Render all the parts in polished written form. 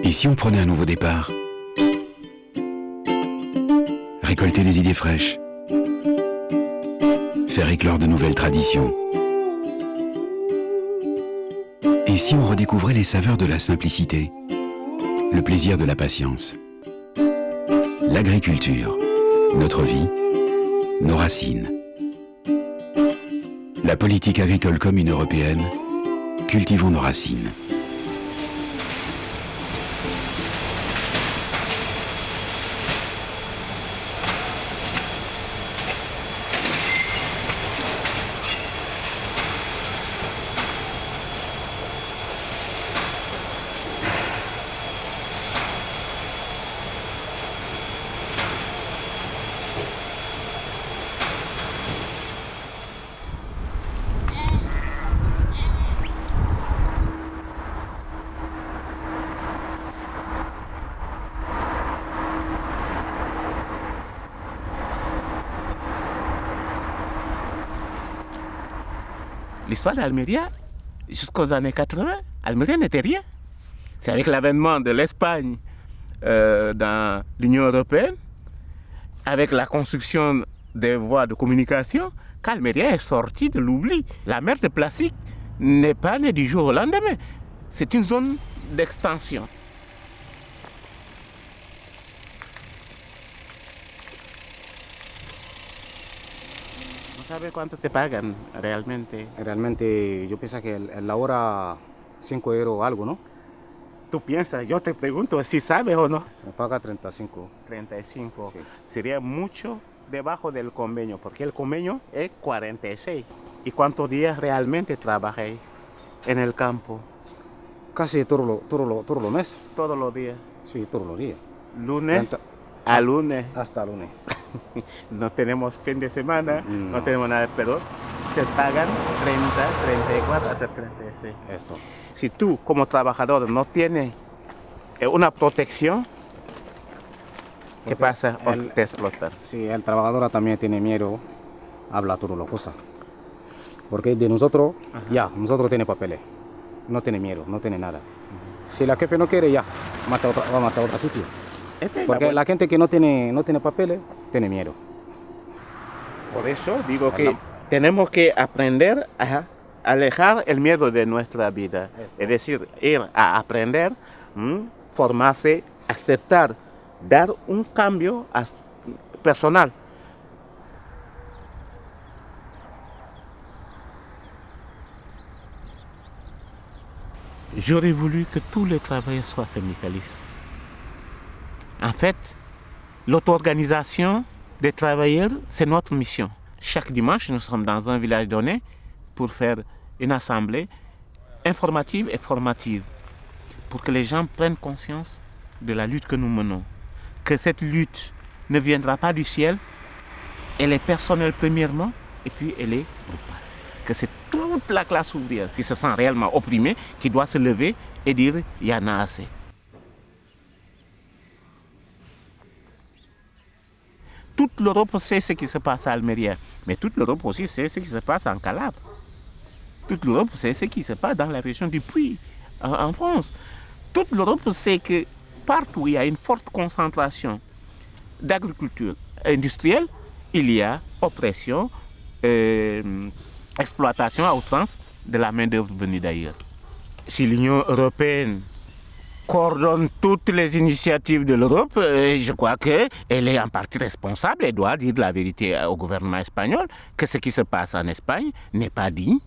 Et si on prenait un nouveau départ? Récolter des idées fraîches. Faire éclore de nouvelles traditions. Et si on redécouvrait les saveurs de la simplicité? Le plaisir de la patience. L'agriculture. Notre vie. Nos racines. La politique agricole commune européenne. Cultivons nos racines. L'histoire d'Almeria, jusqu'aux années 80, Almeria n'était rien. C'est avec l'avènement de l'Espagne dans l'Union européenne, avec la construction des voies de communication, qu'Almeria est sortie de l'oubli. La mer de plastique n'est pas née du jour au lendemain. C'est une zone d'extension. ¿Sabe cuánto te pagan realmente? Realmente yo pienso que la hora 5 euros algo, ¿no? Tú piensas, yo te pregunto si sabes o no. Me paga 35. 35. Sí. Sería mucho debajo del convenio, porque el convenio es 46. ¿Y cuántos días realmente trabajáis en el campo? Casi todos los meses. Todos los días. Sí, todos los días. Lunes a lunes. Hasta lunes. No tenemos fin de semana, no tenemos nada, pero te pagan 30, 34 hasta 36. Esto. Si tú como trabajador no tienes una protección, ¿qué pasa? Te explotan. Sí, el trabajador también tiene miedo, habla todas las cosas. Porque de nosotros, ya, nosotros tiene papeles. No tiene miedo, no tiene nada. Si la jefe no quiere, ya, vamos a otro sitio. Porque la gente que no tiene papeles, tiene miedo. Por eso digo que tenemos que aprender a alejar el miedo de nuestra vida. Es decir, ir a aprender, formarse, aceptar, dar un cambio personal. J'aurais voulu que tous les travailleurs soient syndicalistes. En fait, l'auto-organisation des travailleurs, c'est notre mission. Chaque dimanche, nous sommes dans un village donné pour faire une assemblée informative et formative pour que les gens prennent conscience de la lutte que nous menons. Que cette lutte ne viendra pas du ciel, elle est personnelle premièrement et puis elle est groupale. Que c'est toute la classe ouvrière qui se sent réellement opprimée qui doit se lever et dire « il y en a assez ». Toute l'Europe sait ce qui se passe à Almeria, mais toute l'Europe aussi sait ce qui se passe en Calabre. Toute l'Europe sait ce qui se passe dans la région du Puy, en France. Toute l'Europe sait que partout où il y a une forte concentration d'agriculture industrielle, il y a oppression, exploitation à outrance de la main-d'œuvre venue d'ailleurs. Si l'Union européenne coordonne toutes les initiatives de l'Europe, je crois qu'elle est en partie responsable et doit dire la vérité au gouvernement espagnol que ce qui se passe en Espagne n'est pas digne.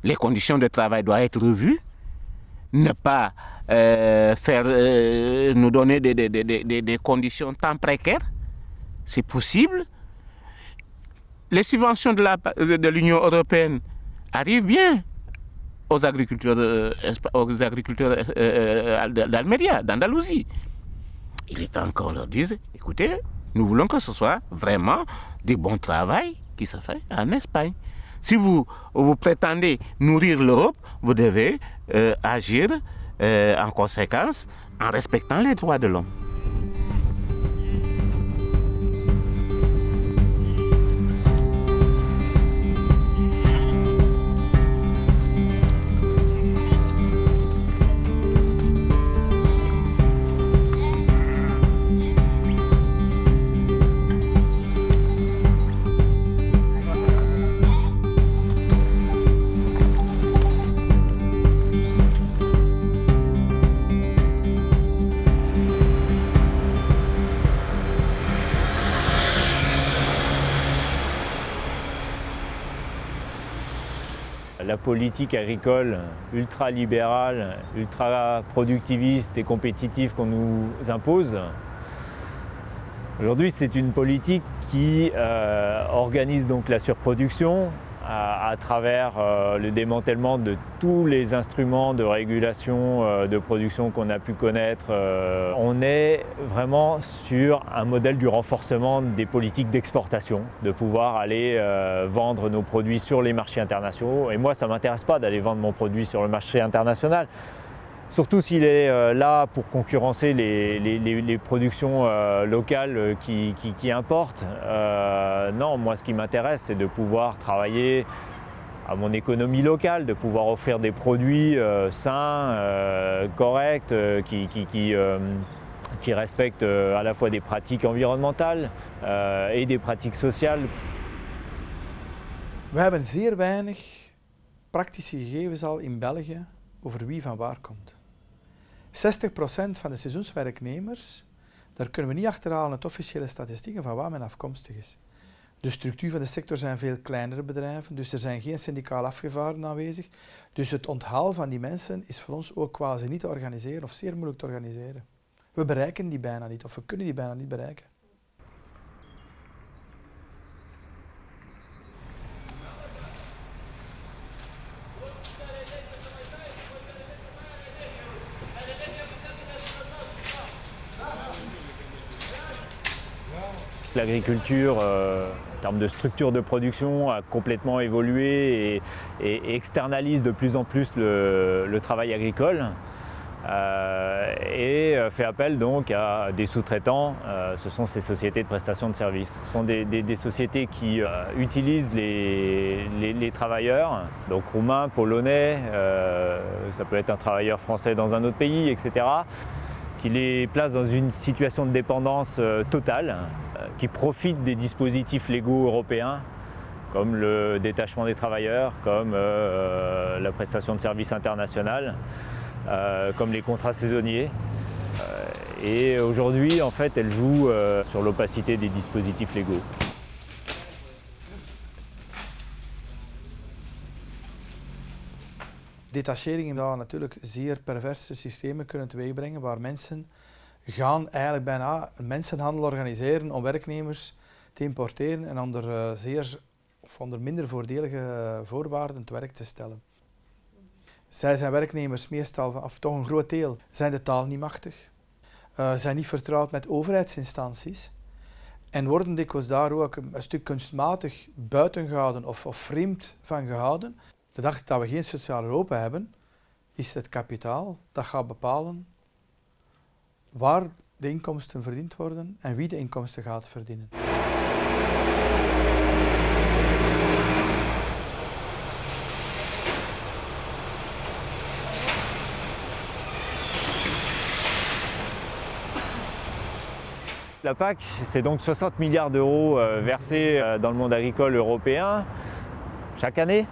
Les conditions de travail doivent être revues, ne pas nous donner des conditions tant précaires, c'est possible. Les subventions de l'Union européenne arrivent bien aux agriculteurs d'Almeria, d'Andalousie. Il est temps qu'on leur dise, écoutez, nous voulons que ce soit vraiment du bon travail qui se fait en Espagne. Si vous prétendez nourrir l'Europe, vous devez agir en conséquence en respectant les droits de l'homme. la politique agricole ultra-libérale, ultra-productiviste et compétitive qu'on nous impose. Aujourd'hui, c'est une politique qui organise donc la surproduction à travers le démantèlement de tous les instruments de régulation de production qu'on a pu connaître. On est vraiment sur un modèle du renforcement des politiques d'exportation, de pouvoir aller vendre nos produits sur les marchés internationaux. Et moi, ça ne m'intéresse pas d'aller vendre mon produit sur le marché international. Surtout s'il est là pour concurrencer les productions locales qui importent. Non, moi ce qui m'intéresse, c'est de pouvoir travailler à mon économie locale, de pouvoir offrir des produits sains, corrects, qui respectent à la fois des pratiques environnementales et des pratiques sociales. We hebben zeer weinig praktische gegevens al in België over wie van waar komt. 60% van de seizoenswerknemers, daar kunnen we niet achterhalen uit officiële statistieken van waar men afkomstig is. De structuur van de sector zijn veel kleinere bedrijven, dus er zijn geen syndicaal afgevaardigden aanwezig. Dus het onthaal van die mensen is voor ons ook quasi niet te organiseren of zeer moeilijk te organiseren. We bereiken die bijna niet of we kunnen die bijna niet bereiken. L'agriculture, en termes de structure de production, a complètement évolué et externalise de plus en plus le travail agricole et fait appel donc à des sous-traitants. Ce sont ces sociétés de prestation de services. Ce sont des sociétés qui utilisent les travailleurs, donc roumains, polonais, ça peut être un travailleur français dans un autre pays, etc., qui les place dans une situation de dépendance totale, qui profitent des dispositifs légaux européens, comme le détachement des travailleurs, comme la prestation de services internationale, comme les contrats saisonniers. Et aujourd'hui, en fait, elle joue sur l'opacité des dispositifs légaux. Detacheringen daar natuurlijk zeer perverse systemen kunnen teweegbrengen waar mensen gaan eigenlijk bijna een mensenhandel organiseren om werknemers te importeren en onder zeer of onder minder voordelige voorwaarden te werk te stellen. Zij zijn werknemers meestal, of toch een groot deel, zijn de taal niet machtig, zijn niet vertrouwd met overheidsinstanties en worden dikwijls daar ook een stuk kunstmatig buiten gehouden of vreemd van gehouden. De dag dat we geen sociaal Europa hebben, is het kapitaal dat gaat bepalen waar de inkomsten verdiend worden en wie de inkomsten gaat verdienen. La PAC, c'est donc 60 milliards d'euros versés dans le monde agricole européen chaque année.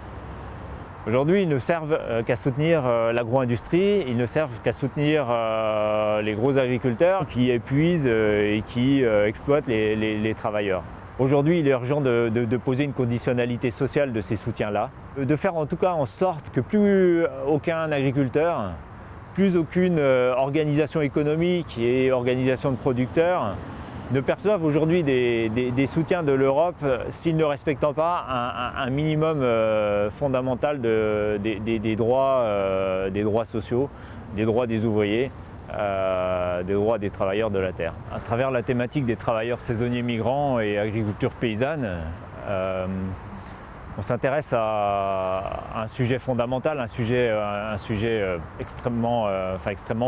Aujourd'hui, ils ne servent qu'à soutenir l'agro-industrie, ils ne servent qu'à soutenir les gros agriculteurs qui épuisent et qui exploitent les travailleurs. Aujourd'hui, il est urgent de poser une conditionnalité sociale de ces soutiens-là, de faire en tout cas en sorte que plus aucun agriculteur, plus aucune organisation économique et organisation de producteurs ne perçoivent aujourd'hui des soutiens de l'Europe s'ils ne respectent pas un minimum fondamental des droits sociaux, des droits des ouvriers, des droits des travailleurs de la terre. À travers la thématique des travailleurs saisonniers migrants et agriculture paysanne, on s'intéresse à un sujet fondamental, un sujet extrêmement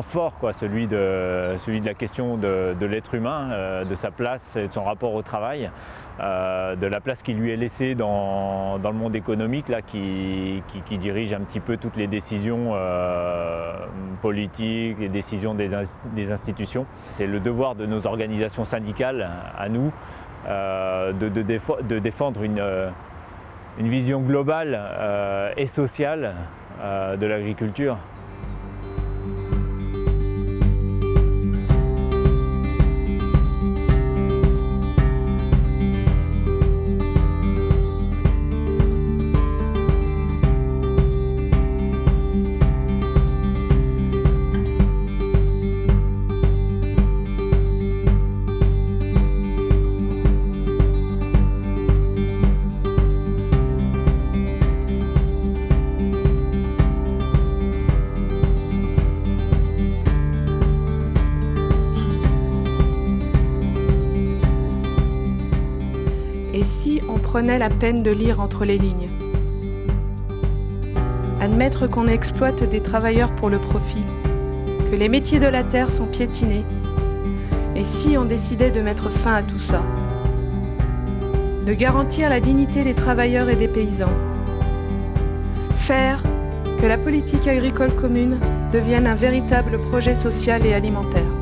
fort, quoi, celui de la question de l'être humain, de sa place et de son rapport au travail, de la place qui lui est laissée dans le monde économique là, qui dirige un petit peu toutes les décisions politiques, les décisions des institutions. C'est le devoir de nos organisations syndicales, à nous, de défendre une vision globale et sociale de l'agriculture. prenait la peine de lire entre les lignes. Admettre qu'on exploite des travailleurs pour le profit, que les métiers de la terre sont piétinés, et si on décidait de mettre fin à tout ça, de garantir la dignité des travailleurs et des paysans, faire que la politique agricole commune devienne un véritable projet social et alimentaire.